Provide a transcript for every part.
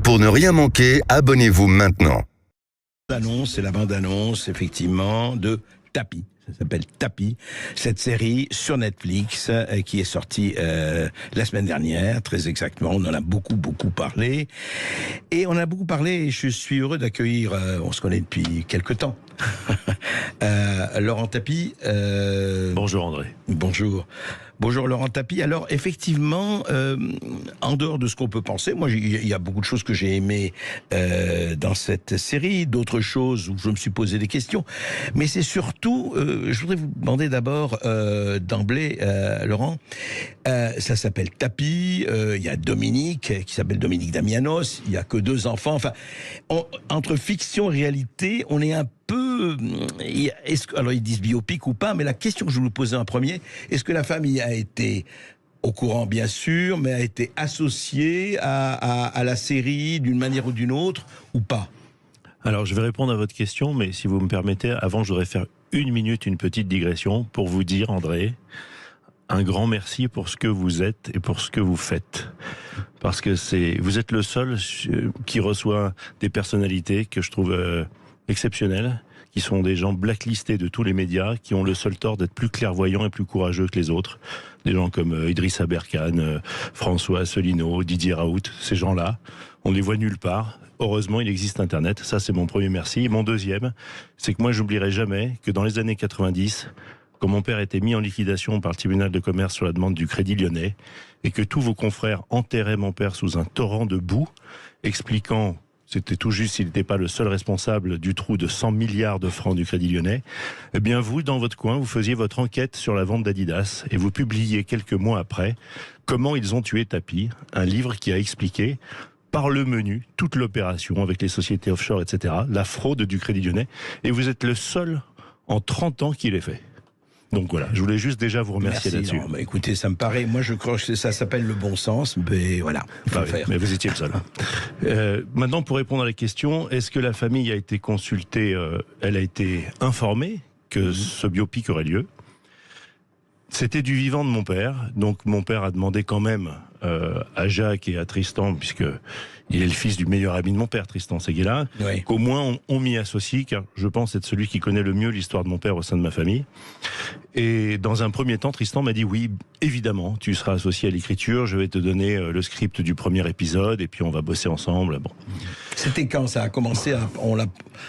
Pour ne rien manquer, abonnez-vous maintenant. C'est la bande-annonce, effectivement, de Tapi. Ça s'appelle Tapi, cette série sur Netflix qui est sortie la semaine dernière, très exactement. On en a beaucoup parlé. Et on a beaucoup parlé, et je suis heureux d'accueillir, on se connaît depuis quelque temps, Laurent Tapi. Bonjour André. Bonjour Laurent Tapi. Alors effectivement, en dehors de ce qu'on peut penser, moi il y a beaucoup de choses que j'ai aimées dans cette série, d'autres choses où je me suis posé des questions, mais c'est surtout, je voudrais vous demander d'abord d'emblée, Laurent, ça s'appelle Tapi, il y a Dominique qui s'appelle Dominique Damianos, il y a que 2 enfants, enfin entre fiction et réalité, on est un peu, alors ils disent biopic ou pas, mais la question que je vous posais en premier, est-ce que la famille a été au courant, bien sûr, mais a été associée à la série d'une manière ou d'une autre, ou pas? Alors je vais répondre à votre question, mais si vous me permettez, avant je voudrais faire une petite digression pour vous dire, André, un grand merci pour ce que vous êtes et pour ce que vous faites. Parce que vous êtes le seul qui reçoit des personnalités que je trouve exceptionnelles, qui sont des gens blacklistés de tous les médias, qui ont le seul tort d'être plus clairvoyants et plus courageux que les autres. Des gens comme Idriss Aberkane, François Asselineau, Didier Raoult, ces gens-là, on ne les voit nulle part. Heureusement, il existe Internet. Ça, c'est mon premier merci. Et mon deuxième, c'est que moi, j'oublierai jamais que dans les années 90, quand mon père était mis en liquidation par le tribunal de commerce sur la demande du Crédit Lyonnais, et que tous vos confrères enterraient mon père sous un torrent de boue, expliquant... C'était tout juste s'il n'était pas le seul responsable du trou de 100 milliards de francs du Crédit Lyonnais. Eh bien, vous, dans votre coin, vous faisiez votre enquête sur la vente d'Adidas et vous publiiez quelques mois après Comment ils ont tué Tapi, un livre qui a expliqué par le menu toute l'opération avec les sociétés offshore, etc., la fraude du Crédit Lyonnais. Et vous êtes le seul en 30 ans qui l'ait fait. Donc voilà, je voulais juste déjà vous remercier là-dessus. Bah écoutez, ça me paraît, moi je crois que ça s'appelle le bon sens, mais voilà, il faut le faire. Mais vous étiez le seul. Maintenant, pour répondre à la question, est-ce que la famille a été consultée, elle a été informée que ce biopic aurait lieu? C'était du vivant de mon père, donc mon père a demandé quand même à Jacques et à Tristan, puisque il est le fils du meilleur ami de mon père, Tristan Seguela, oui, qu'au moins on m'y associe, car je pense être celui qui connaît le mieux l'histoire de mon père au sein de ma famille. Et dans un premier temps, Tristan m'a dit oui, évidemment, tu seras associé à l'écriture, je vais te donner le script du premier épisode, et puis on va bosser ensemble. Bon. C'était quand ça a commencé on a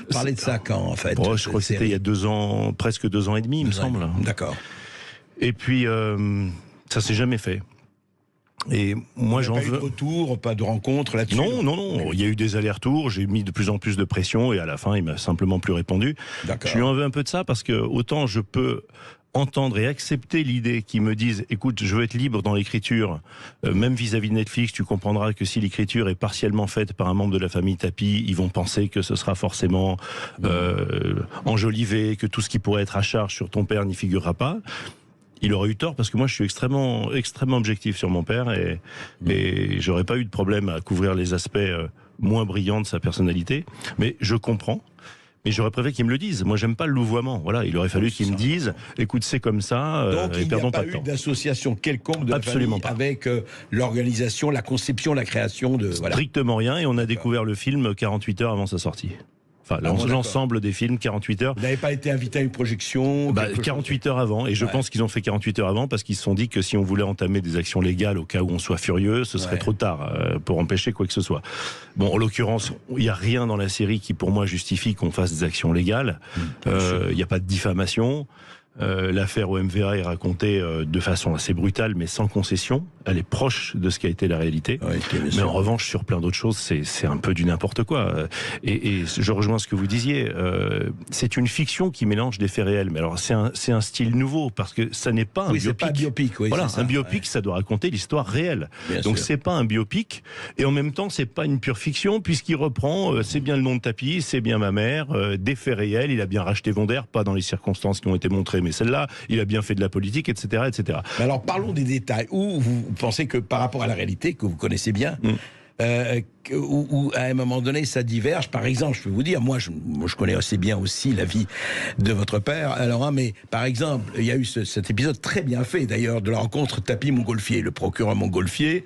parlé de ça quand, en fait? Je crois que c'était il y a 2 ans, presque 2 ans et demi, il me semble. D'accord. Et puis, ça s'est jamais fait. Et moi, j'en veux. Pas eu de retour, pas de rencontre là-dessus? Non. Il y a eu des allers-retours. J'ai mis de plus en plus de pression et à la fin, il m'a simplement plus répondu. Je lui en veux un peu de ça parce que autant je peux entendre et accepter l'idée qu'ils me disent écoute, je veux être libre dans l'écriture, même vis-à-vis de Netflix, tu comprendras que si l'écriture est partiellement faite par un membre de la famille Tapi, ils vont penser que ce sera forcément enjolivé, que tout ce qui pourrait être à charge sur ton père n'y figurera pas. Il aurait eu tort parce que moi je suis extrêmement objectif sur mon père et j'aurais pas eu de problème à couvrir les aspects moins brillants de sa personnalité. Mais je comprends. Mais j'aurais préféré qu'ils me le disent. Moi, j'aime pas le louvoiement. Voilà, il aurait fallu qu'ils me disent écoute, c'est comme ça, donc, et perdons pas de temps. Il n'y a pas eu d'association quelconque de Absolument la famille pas. avec l'organisation, la conception, la création de... Strictement rien, et on a découvert le film 48 heures avant sa sortie. Enfin, l'ensemble des films, 48 heures. Vous n'avez pas été invité à une projection? 48 heures avant, et je pense qu'ils ont fait 48 heures avant parce qu'ils se sont dit que si on voulait entamer des actions légales au cas où on soit furieux, ce serait trop tard pour empêcher quoi que ce soit. Bon, en l'occurrence, il n'y a rien dans la série qui pour moi justifie qu'on fasse des actions légales. Il n'y a pas de diffamation. L'affaire OMVA est racontée de façon assez brutale, mais sans concession. Elle est proche de ce qui a été la réalité. Oui, mais en revanche, sur plein d'autres choses, c'est un peu du n'importe quoi. Et je rejoins ce que vous disiez. C'est une fiction qui mélange des faits réels. Mais alors, c'est un style nouveau, parce que ça n'est pas un biopic. C'est pas un biopic. Oui, voilà, un biopic, ça doit raconter l'histoire réelle. Donc, c'est pas un biopic. Et en même temps, c'est pas une pure fiction, puisqu'il reprend, c'est bien le nom de Tapi, c'est bien ma mère, des faits réels. Il a bien racheté Wonder, pas dans les circonstances qui ont été montrées, mais celle-là, il a bien fait de la politique, etc., etc. Mais alors, parlons des détails. Où vous pensez que par rapport à la réalité, que vous connaissez bien, où à un moment donné, ça diverge. Par exemple, je peux vous dire, moi je connais assez bien aussi la vie de votre père, alors, mais par exemple, il y a eu cet épisode très bien fait, d'ailleurs, de la rencontre Tapi-Montgolfier, le procureur Montgolfier,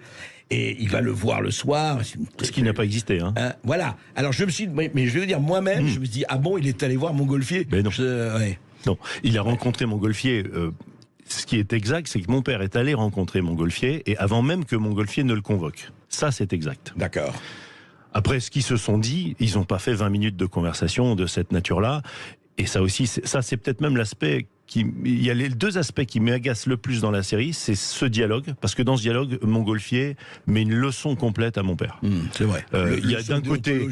et il va le voir le soir. Ce qui n'a pas existé. Hein. Voilà. Alors je me suis, mais je vais vous dire moi-même, je me suis dit ah bon, il est allé voir Montgolfier. Mais non. Ouais. Non, il a rencontré Montgolfier. Ce qui est exact, c'est que mon père est allé rencontrer Montgolfier et avant même que Montgolfier ne le convoque. Ça, c'est exact. D'accord. Après, ce qu'ils se sont dit, ils n'ont pas fait 20 minutes de conversation de cette nature-là. Et ça aussi, c'est peut-être même l'aspect il y a les deux aspects qui m'agacent le plus dans la série, c'est ce dialogue, parce que dans ce dialogue, Montgolfier met une leçon complète à mon père. C'est vrai. Il y a d'un côté,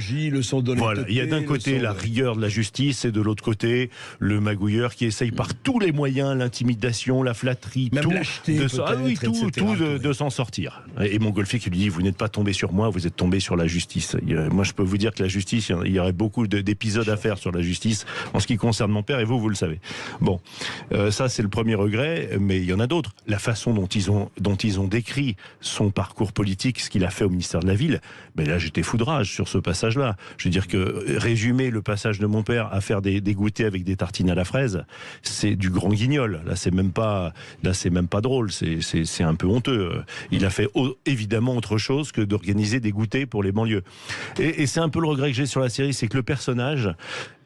voilà, il y a d'un côté la rigueur de la justice et de l'autre côté le magouilleur qui essaye par tous les moyens, l'intimidation, la flatterie, même tout, de s'en sortir. Et Montgolfier qui lui dit, vous n'êtes pas tombé sur moi, vous êtes tombé sur la justice. Moi, je peux vous dire que la justice, il y aurait beaucoup d'épisodes à faire sur la justice en ce qui concerne mon père, et vous le savez. Bon. Ça, c'est le premier regret, mais il y en a d'autres. La façon dont ils ont décrit son parcours politique, ce qu'il a fait au ministère de la Ville, mais là, j'étais foudrage sur ce passage-là. Je veux dire que résumer le passage de mon père à faire des goûters avec des tartines à la fraise, c'est du grand guignol. Là, c'est même pas drôle. C'est un peu honteux. Il a fait évidemment autre chose que d'organiser des goûters pour les banlieues. Et c'est un peu le regret que j'ai sur la série, c'est que le personnage,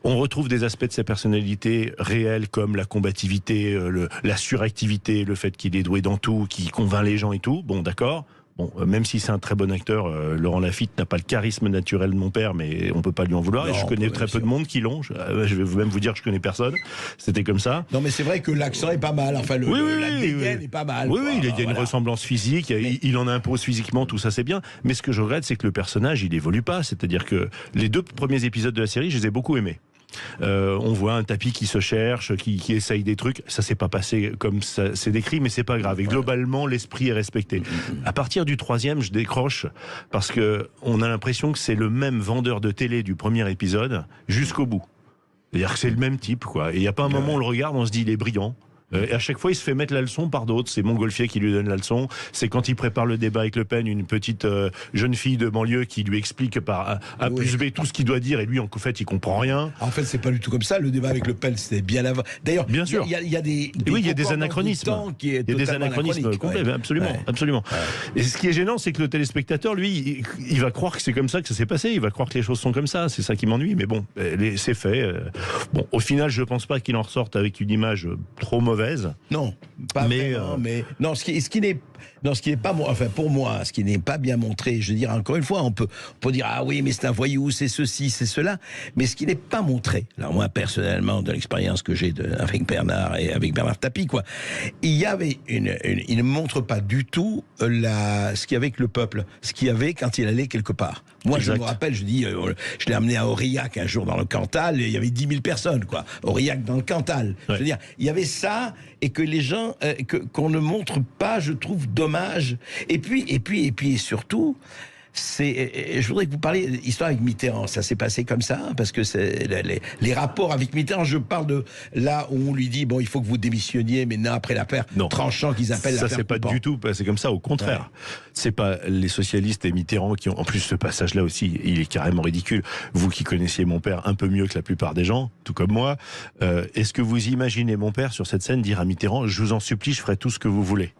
on retrouve des aspects de sa personnalité réels comme la combativité, la suractivité, le fait qu'il est doué dans tout, qu'il convainc les gens et tout. Bon, d'accord. Bon, même si c'est un très bon acteur, Laurent Lafitte n'a pas le charisme naturel de mon père, mais on peut pas lui en vouloir. Non, et je connais très peu de monde qui l'ont. Je vais même vous dire que je connais personne. C'était comme ça. Non, mais c'est vrai que l'accent est pas mal. Enfin, la dégaine est pas mal. Oui, il y a une ressemblance physique. Il en impose physiquement, tout ça, c'est bien. Mais ce que je regrette, c'est que le personnage, il évolue pas. C'est-à-dire que les 2 premiers épisodes de la série, je les ai beaucoup aimés. On voit un tapis qui se cherche, qui essaye des trucs. Ça s'est pas passé comme ça c'est décrit, mais c'est pas grave. Et globalement, l'esprit est respecté. À partir du 3e, je décroche parce que on a l'impression que c'est le même vendeur de télé du premier épisode jusqu'au bout. C'est-à-dire que c'est le même type, quoi. Et il y a pas un moment où on le regarde, on se dit il est brillant. Et à chaque fois, il se fait mettre la leçon par d'autres. C'est Montgolfier qui lui donne la leçon. C'est quand il prépare le débat avec Le Pen, une petite jeune fille de banlieue qui lui explique par A plus B tout ce qu'il doit dire. Et lui, en fait, il comprend rien. En fait, c'est pas du tout comme ça. Le débat avec Le Pen, c'était bien avant. D'ailleurs, bien sûr. Il y a des anachronismes. Il y a des anachronismes complets, absolument, absolument. Et ce qui est gênant, c'est que le téléspectateur, lui, il va croire que c'est comme ça que ça s'est passé. Il va croire que les choses sont comme ça. C'est ça qui m'ennuie. Mais bon, c'est fait. Bon, au final, je pense pas qu'il en ressorte avec une image trop mauvaise. Non, pas vraiment, mais non, ce qui n'est pas, enfin pour moi, ce qui n'est pas bien montré, je veux dire encore une fois, on peut dire ah oui, mais c'est un voyou, c'est ceci, c'est cela, mais ce qui n'est pas montré, alors moi personnellement, de l'expérience que j'ai avec Bernard et avec Bernard Tapie, quoi, il y avait il ne montre pas du tout ce qu'il y avait avec le peuple, ce qu'il y avait quand il allait quelque part. Moi, exact. Je me rappelle, je l'ai amené à Aurillac un jour dans le Cantal, et il y avait 10 000 personnes, quoi. Aurillac dans le Cantal. Ouais. Je veux dire, il y avait ça, et que les gens, qu'on ne montre pas, je trouve dommage. Et puis surtout, je voudrais que vous parliez d'histoire avec Mitterrand. Ça s'est passé comme ça, parce que c'est les rapports avec Mitterrand. Je parle de là où on lui dit bon, il faut que vous démissionniez, mais non, après l'affaire tranchant qu'ils appellent l'affaire. Ça, c'est pas du tout passé comme ça. Au contraire, c'est pas les socialistes et Mitterrand qui ont. En plus, ce passage-là aussi, il est carrément ridicule. Vous qui connaissiez mon père un peu mieux que la plupart des gens, tout comme moi, est-ce que vous imaginez mon père sur cette scène dire à Mitterrand, je vous en supplie, je ferai tout ce que vous voulez?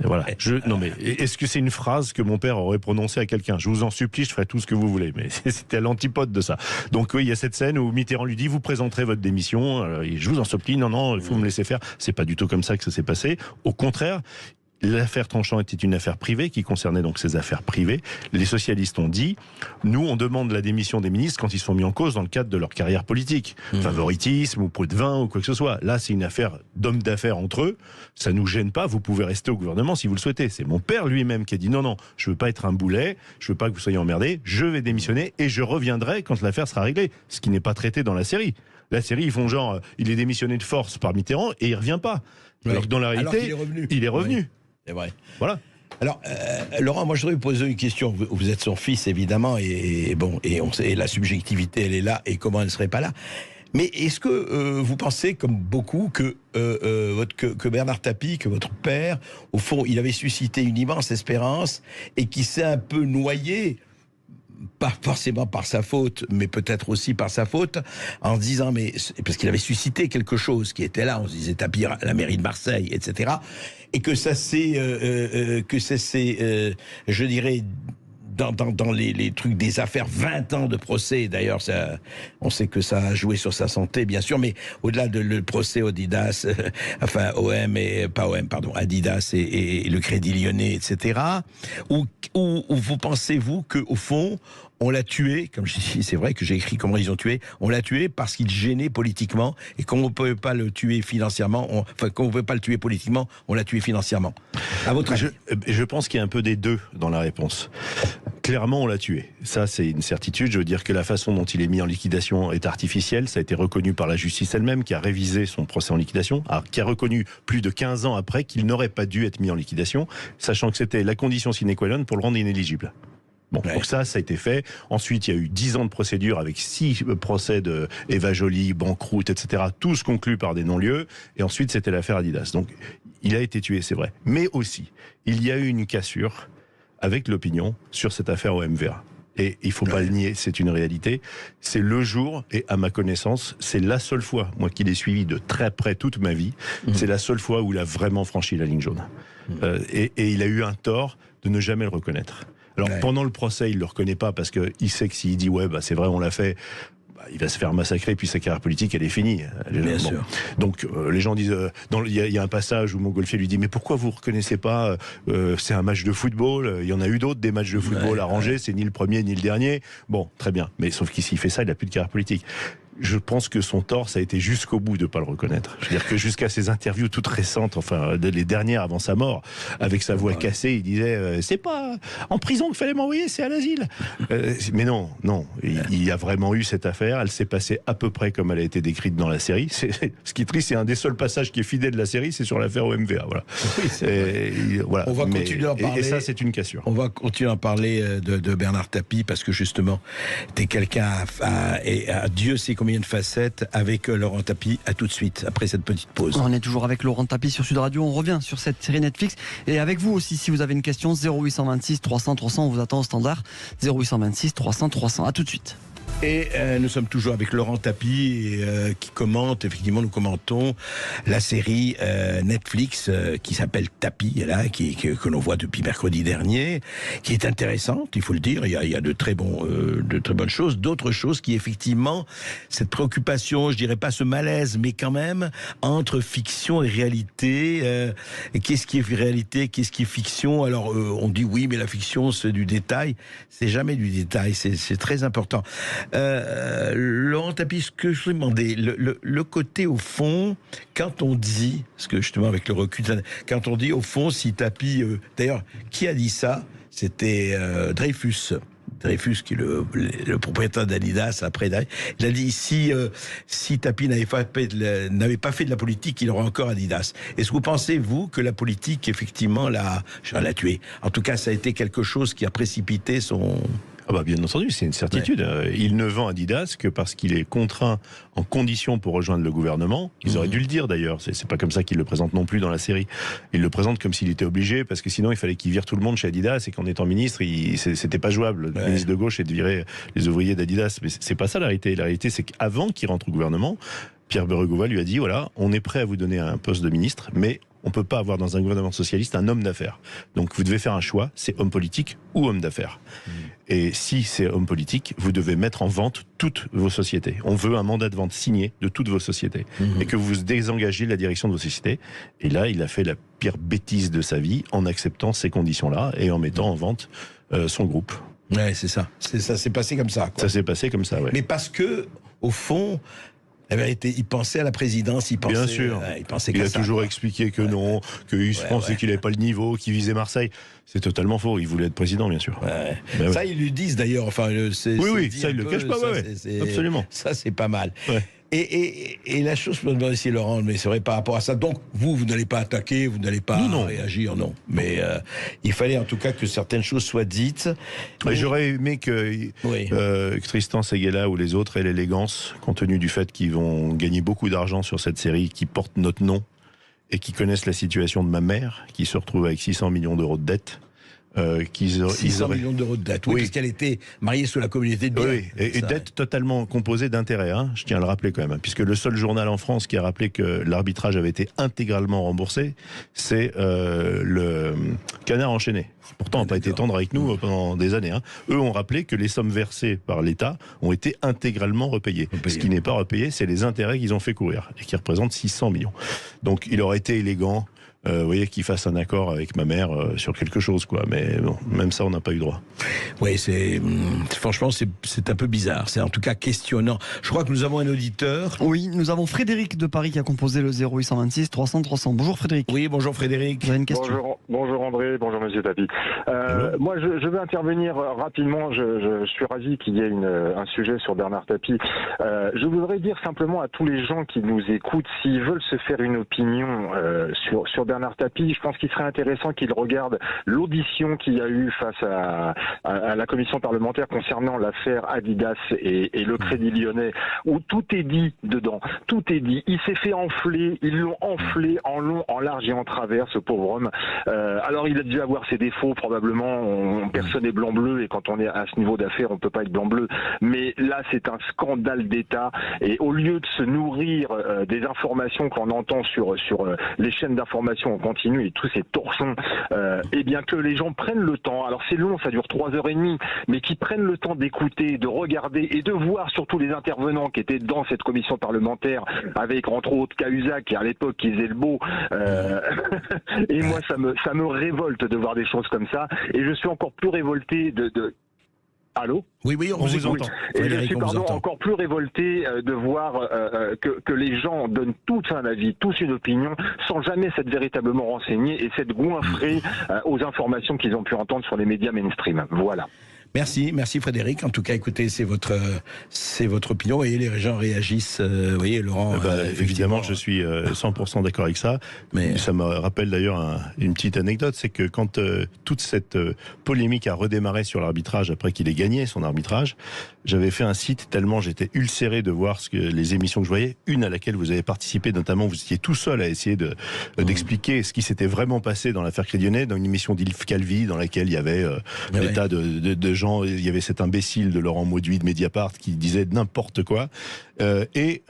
Voilà. Non mais est-ce que c'est une phrase que mon père aurait prononcée à quelqu'un? Je vous en supplie, je ferai tout ce que vous voulez. Mais c'était à l'antipode de ça. Donc oui, il y a cette scène où Mitterrand lui dit vous présenterez votre démission. Je vous en supplie, non, il faut me laisser faire. C'est pas du tout comme ça que ça s'est passé. Au contraire. L'affaire Tranchant était une affaire privée qui concernait donc ses affaires privées. Les socialistes ont dit, nous on demande la démission des ministres quand ils sont mis en cause dans le cadre de leur carrière politique. Favoritisme ou pot de vin ou quoi que ce soit. Là c'est une affaire d'hommes d'affaires entre eux. Ça nous gêne pas, vous pouvez rester au gouvernement si vous le souhaitez. C'est mon père lui-même qui a dit non, je veux pas être un boulet, je veux pas que vous soyez emmerdés, je vais démissionner et je reviendrai quand l'affaire sera réglée. Ce qui n'est pas traité dans la série. La série, ils font genre, il est démissionné de force par Mitterrand et il revient pas. Alors que dans la réalité, il est revenu. Oui. C'est vrai. Voilà. Alors, Laurent, moi je voudrais vous poser une question. Vous êtes son fils, évidemment, et on sait, la subjectivité, elle est là, et comment elle ne serait pas là. Mais est-ce que vous pensez, comme beaucoup, que Bernard Tapie, que votre père, au fond, il avait suscité une immense espérance, et qui s'est un peu noyé, pas forcément par sa faute, mais peut-être aussi par sa faute, en se disant, mais parce qu'il avait suscité quelque chose qui était là, on se disait tapis à la mairie de Marseille, etc., et que ça s'est, je dirais, dans les trucs des affaires, 20 ans de procès, d'ailleurs, on sait que ça a joué sur sa santé, bien sûr, mais au-delà de le procès Adidas, Adidas et le Crédit Lyonnais, etc., où vous pensez-vous qu'au fond, on l'a tué, comme je dis, c'est vrai que j'ai écrit comment ils ont tué, on l'a tué parce qu'il gênait politiquement, et comme on ne pouvait pas le tuer financièrement, comme on ne pouvait pas le tuer politiquement, on l'a tué financièrement. À votre avis? Je pense qu'il y a un peu des deux dans la réponse. Clairement, on l'a tué. Ça, c'est une certitude. Je veux dire que la façon dont il est mis en liquidation est artificielle. Ça a été reconnu par la justice elle-même, qui a révisé son procès en liquidation, qui a reconnu plus de 15 ans après qu'il n'aurait pas dû être mis en liquidation, sachant que c'était la condition sine qua non pour le rendre inéligible. Bon, ouais. Donc ça a été fait. Ensuite, il y a eu 10 ans de procédure avec 6 procès de Eva Joly, banqueroute, etc. Tous conclus par des non-lieux. Et ensuite, c'était l'affaire Adidas. Donc, il a été tué, c'est vrai. Mais aussi, il y a eu une cassure avec l'opinion sur cette affaire OMVA. Et il ne faut pas le nier, c'est une réalité. C'est le jour, et à ma connaissance, c'est la seule fois, moi qui l'ai suivi de très près toute ma vie, c'est la seule fois où il a vraiment franchi la ligne jaune. Et il a eu un tort de ne jamais le reconnaître. Alors, pendant le procès, il ne le reconnaît pas parce qu'il sait que s'il dit « ouais, bah, c'est vrai, on l'a fait », il va se faire massacrer, puis sa carrière politique, elle est finie. Bien sûr. Donc, les gens disent... Il y a un passage où Montgolfier lui dit « mais pourquoi vous ne reconnaissez pas c'est un match de football, il y en a eu d'autres, des matchs de football arrangés, c'est ni le premier ni le dernier. » Bon, très bien. Mais sauf qu'ici, il fait ça, il n'a plus de carrière politique. Je pense que son tort, ça a été jusqu'au bout de ne pas le reconnaître. Je veux dire que jusqu'à ses interviews toutes récentes, enfin les dernières avant sa mort, avec sa voix cassée, il disait c'est pas en prison qu'il fallait m'envoyer, c'est à l'asile. Mais non, il y a vraiment eu cette affaire. Elle s'est passée à peu près comme elle a été décrite dans la série. Ce qui est triste, c'est un des seuls passages qui est fidèle de la série, c'est sur l'affaire OMVA. Voilà. Oui, voilà. On va continuer à en parler. Et ça, c'est une cassure. On va continuer à en parler de Bernard Tapie parce que justement, t'es quelqu'un à Dieu sait combien de facettes avec Laurent Tapie. À tout de suite, après cette petite pause. On est toujours avec Laurent Tapie sur Sud Radio. On revient sur cette série Netflix. Et avec vous aussi, si vous avez une question, 0826 300 300, on vous attend au standard. 0826 300 300. À tout de suite. Et nous sommes toujours avec Laurent Tapie qui commente, effectivement nous commentons la série Netflix qui s'appelle Tapie, là, que l'on voit depuis mercredi dernier, qui est intéressante, il faut le dire, il y a de très bonnes choses, d'autres choses qui effectivement, cette préoccupation, je dirais pas ce malaise, mais quand même, entre fiction et réalité, qu'est-ce qui est réalité, qu'est-ce qui est fiction? Alors on dit oui, mais la fiction c'est du détail, c'est jamais du détail, c'est très important. Laurent Tapie, ce que je voulais demander, le côté au fond, quand on dit, parce que justement avec le recul, quand on dit au fond, si Tapie, d'ailleurs, qui a dit ça? C'était Dreyfus, qui est le propriétaire d'Adidas après. Il a dit si Tapie n'avait pas fait de la politique, il aurait encore Adidas. Est-ce que vous pensez, vous, que la politique, effectivement, l'a tué? En tout cas, ça a été quelque chose qui a précipité son... Ah bah bien entendu, c'est une certitude. Ouais. Il ne vend Adidas que parce qu'il est contraint en condition pour rejoindre le gouvernement. Ils auraient dû le dire d'ailleurs. C'est pas comme ça qu'il le présente non plus dans la série. Il le présente comme s'il était obligé, parce que sinon il fallait qu'il vire tout le monde chez Adidas et qu'en étant ministre, c'était pas jouable. Le ministre de gauche est de virer les ouvriers d'Adidas. Mais c'est pas ça la réalité. La réalité, c'est qu'avant qu'il rentre au gouvernement, Pierre Bérégovoy lui a dit voilà, on est prêt à vous donner un poste de ministre, mais on ne peut pas avoir dans un gouvernement socialiste un homme d'affaires. Donc vous devez faire un choix, c'est homme politique ou homme d'affaires. Et si c'est homme politique, vous devez mettre en vente toutes vos sociétés. On veut un mandat de vente signé de toutes vos sociétés. Et que vous vous désengagez de la direction de vos sociétés. Et là, il a fait la pire bêtise de sa vie en acceptant ces conditions-là et en mettant en vente son groupe. Ouais, c'est ça. Ça s'est passé comme ça, quoi. Ça s'est passé comme ça, ouais. Mais parce que, au fond... La vérité, il pensait à la présidence, Bien sûr. Il a toujours expliqué que non, qu'il pensait qu'il n'avait pas le niveau, qu'il visait Marseille. C'est totalement faux. Il voulait être président, bien sûr. Ça, ils lui disent d'ailleurs. Enfin, oui, ça, il ne le cache pas. Absolument. Ça, c'est pas mal. Ouais. Et la chose, je me demande ici, Laurent, mais c'est vrai par rapport à ça. Donc, vous n'allez pas attaquer, vous n'allez pas réagir, non. Mais il fallait en tout cas que certaines choses soient dites. J'aurais aimé que Tristan Seguela ou les autres aient l'élégance, compte tenu du fait qu'ils vont gagner beaucoup d'argent sur cette série qui porte notre nom et qui connaissent la situation de ma mère, qui se retrouve avec 600 millions d'euros de dette. qu'ils auraient... 600 millions d'euros de dette, oui, parce qu'elle était mariée sous la communauté de biens. Oui, et dette totalement composée d'intérêts, hein, je tiens à le rappeler quand même, hein, puisque le seul journal en France qui a rappelé que l'arbitrage avait été intégralement remboursé, c'est le Canard enchaîné. Pourtant, on n'a pas été tendre avec nous pendant des années. Hein. Eux ont rappelé que les sommes versées par l'État ont été intégralement repayées. Ce qui n'est pas repayé, c'est les intérêts qu'ils ont fait courir, et qui représentent 600 millions. Donc il aurait été élégant, vous voyez, qu'il fasse un accord avec ma mère sur quelque chose, quoi. Mais bon, même ça, on n'a pas eu droit. Oui, franchement, c'est un peu bizarre. C'est en tout cas questionnant. Je crois que nous avons un auditeur. Oui, nous avons Frédéric de Paris qui a composé le 0826 300 300. Bonjour Frédéric. Oui, bonjour Frédéric. Vous avez une question? Bonjour André, bonjour Monsieur Tapi. Moi, je veux intervenir rapidement. Je suis ravi qu'il y ait un sujet sur Bernard Tapie. Je voudrais dire simplement à tous les gens qui nous écoutent, s'ils veulent se faire une opinion sur Bernard Tapie, je pense qu'il serait intéressant qu'ils regardent l'audition qu'il y a eu face à la commission parlementaire concernant l'affaire Adidas et le Crédit Lyonnais, où tout est dit dedans. Tout est dit. Il s'est fait enfler, ils l'ont enflé en long, en large et en travers, ce pauvre homme. Alors il a dû avoir ses défauts, probablement. Personne n'est blanc-bleu, et quand on est à ce niveau d'affaires, on peut pas être blanc-bleu. Mais là, c'est un scandale d'État. Et au lieu de se nourrir des informations qu'on entend sur les chaînes d'information en continu et tous ces torchons, eh bien que les gens prennent le temps. Alors c'est long, ça dure 3h30, mais qu'ils prennent le temps d'écouter, de regarder et de voir surtout les intervenants qui étaient dans cette commission parlementaire, avec entre autres Cahuzac, qui à l'époque qui faisait le beau. Et moi, ça me révolte de voir des choses comme ça. Et je suis encore plus révolté de... Allô ? Oui, on vous entend. Et je suis encore plus révolté de voir que les gens donnent tous un avis, tous une opinion, sans jamais s'être véritablement renseignés et s'être goinfrés aux informations qu'ils ont pu entendre sur les médias mainstream. Voilà. Merci Frédéric. En tout cas, écoutez, c'est votre opinion et les gens réagissent. Vous voyez, Laurent. Évidemment, je suis 100% d'accord avec ça. Mais ça me rappelle d'ailleurs une petite anecdote, c'est que quand toute cette polémique a redémarré sur l'arbitrage après qu'il ait gagné son arbitrage, j'avais fait un site tellement j'étais ulcéré de voir les émissions que je voyais. Une à laquelle vous avez participé, notamment, vous étiez tout seul à essayer d'expliquer ce qui s'était vraiment passé dans l'affaire Crédit Lyonnais, dans une émission d'Yves Calvi, dans laquelle il y avait des tas de gens. Il y avait cet imbécile de Laurent Mauduit de Mediapart qui disait n'importe quoi. J'avais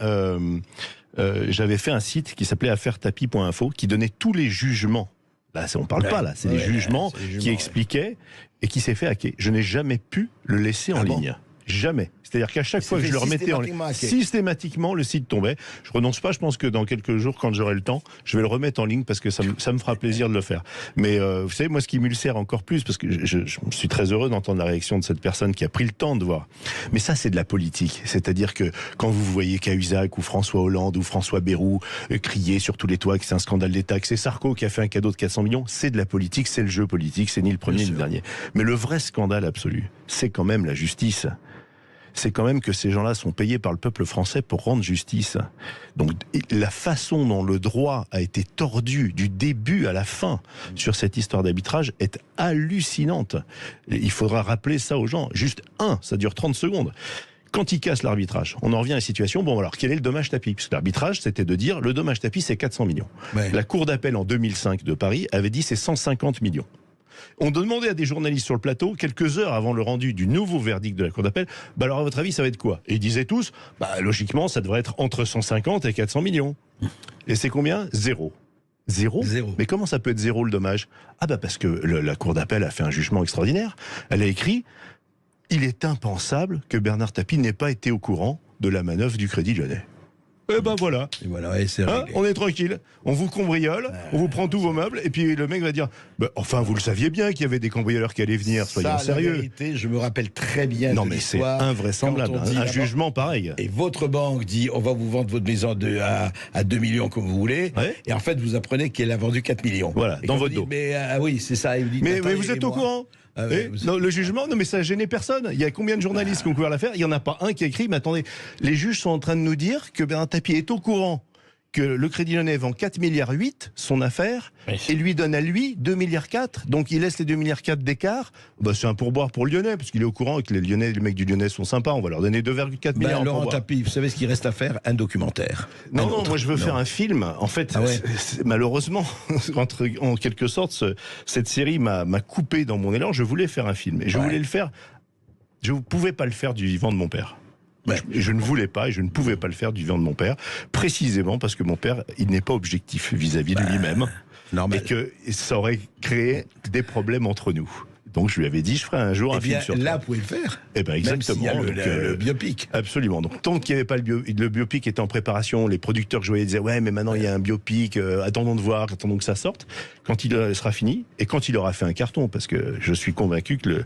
fait un site qui s'appelait affaire-tapie.info qui donnait tous les jugements. Là, on parle pas là, c'est les jugements qui expliquaient et qui s'est fait hacker. Je n'ai jamais pu le laisser en ligne. Jamais. C'est-à-dire qu'à chaque fois que je le remettais en ligne, systématiquement, le site tombait. Je renonce pas, je pense que dans quelques jours, quand j'aurai le temps, je vais le remettre en ligne parce que ça me fera plaisir de le faire. Mais vous savez, moi, ce qui m'ulcère encore plus, parce que je suis très heureux d'entendre la réaction de cette personne qui a pris le temps de voir. Mais ça, c'est de la politique. C'est-à-dire que quand vous voyez Cahuzac ou François Hollande ou François Bayrou crier sur tous les toits que c'est un scandale d'État, que c'est Sarko qui a fait un cadeau de 400 millions, c'est de la politique, c'est le jeu politique, c'est ni le premier ni le dernier. Mais le vrai scandale absolu, c'est quand même la justice. C'est quand même que ces gens-là sont payés par le peuple français pour rendre justice. Donc la façon dont le droit a été tordu du début à la fin sur cette histoire d'arbitrage est hallucinante. Il faudra rappeler ça aux gens. Juste ça dure 30 secondes. Quand ils cassent l'arbitrage, on en revient à la situation, bon alors quel est le dommage tapis? Parce que l'arbitrage, c'était de dire le dommage tapis c'est 400 millions. Ouais. La cour d'appel en 2005 de Paris avait dit c'est 150 millions. On demandait à des journalistes sur le plateau, quelques heures avant le rendu du nouveau verdict de la Cour d'appel, alors à votre avis, ça va être quoi? Et ils disaient tous, logiquement, ça devrait être entre 150 et 400 millions. Et c'est combien? Zéro. Zéro. Mais comment ça peut être zéro le dommage? Parce que la Cour d'appel a fait un jugement extraordinaire. Elle a écrit, il est impensable que Bernard Tapie n'ait pas été au courant de la manœuvre du Crédit Lyonnais. Et voilà. Et voilà, c'est on est tranquille. On vous cambriole, on vous prend tous vos meubles, et puis le mec va dire enfin, vous le saviez bien qu'il y avait des cambrioleurs qui allaient venir, soyons sérieux. La vérité, je me rappelle très bien. Non, mais c'est invraisemblable. Un jugement pareil. Et votre banque dit on va vous vendre votre maison à 2 millions comme vous voulez. Ouais. Et en fait, vous apprenez qu'elle a vendu 4 millions. Voilà, dans votre dos. Oui, c'est ça. Mais vous êtes au courant? Non, le jugement, mais ça a gêné personne. Il y a combien de journalistes qui ont couvert l'affaire? Il n'y en a pas un qui a écrit, mais attendez, les juges sont en train de nous dire que Bernard Tapie est au courant que le Crédit Lyonnais vend 4,8 milliards son affaire et lui donne à lui 2,4 milliards. Donc il laisse les 2,4 milliards d'écart. C'est un pourboire pour le Lyonnais, parce qu'il est au courant que les mecs du Lyonnais sont sympas. On va leur donner 2,4 milliards. Laurent Tapie, vous savez ce qu'il reste à faire? Un documentaire. Non, moi je veux faire un film. En fait, malheureusement, en quelque sorte, cette série m'a coupé dans mon élan. Je voulais faire un film. Et je voulais le faire. Je ne pouvais pas le faire du vivant de mon père. Je ne voulais pas et je ne pouvais pas le faire du vivant de mon père, précisément parce que mon père, il n'est pas objectif vis-à-vis de lui-même. Normal. Et que ça aurait créé des problèmes entre nous. Donc je lui avais dit, je ferai un jour un film sur toi. Là, vous pouvez le faire. Exactement. Même s'il y a le biopic. Absolument. Donc tant qu'il n'y avait pas le biopic était en préparation, les producteurs que je voyais disaient ouais, mais maintenant il y a un biopic, attendons de voir, attendons que ça sorte. Quand il sera fini et quand il aura fait un carton, parce que je suis convaincu que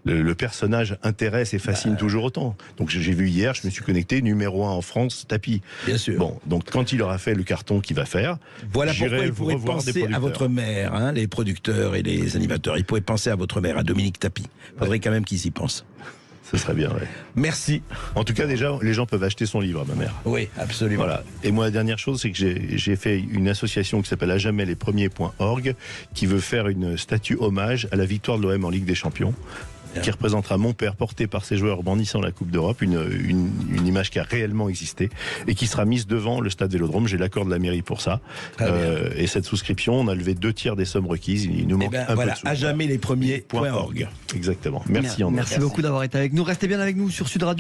le personnage intéresse et fascine toujours autant. Donc j'ai vu hier, je me suis connecté, numéro 1 en France, Tapie. Bien sûr. Bon, donc quand il aura fait le carton qu'il va faire, voilà pourquoi il vous pourrait revoir des penser à producteurs. votre mère, les producteurs et les animateurs. Il pourrait penser à votre mère, à Dominique Tapie. Il faudrait quand même qu'ils y pensent. Ce serait bien, ouais. Merci. En tout cas, déjà, les gens peuvent acheter son livre à ma mère. Oui, absolument. Voilà. Et moi, la dernière chose, c'est que j'ai fait une association qui s'appelle ajamelespremiers.org qui veut faire une statue hommage à la victoire de l'OM en Ligue des Champions, qui représentera mon père porté par ses joueurs brandissant la Coupe d'Europe, une image qui a réellement existé et qui sera mise devant le stade Vélodrome. J'ai l'accord de la mairie pour ça. Et cette souscription, on a levé 2 tiers des sommes requises. Il nous manque un peu de sous. ajamelespremiers.org. Exactement. Merci André. Merci beaucoup d'avoir été avec nous. Restez bien avec nous sur Sud Radio.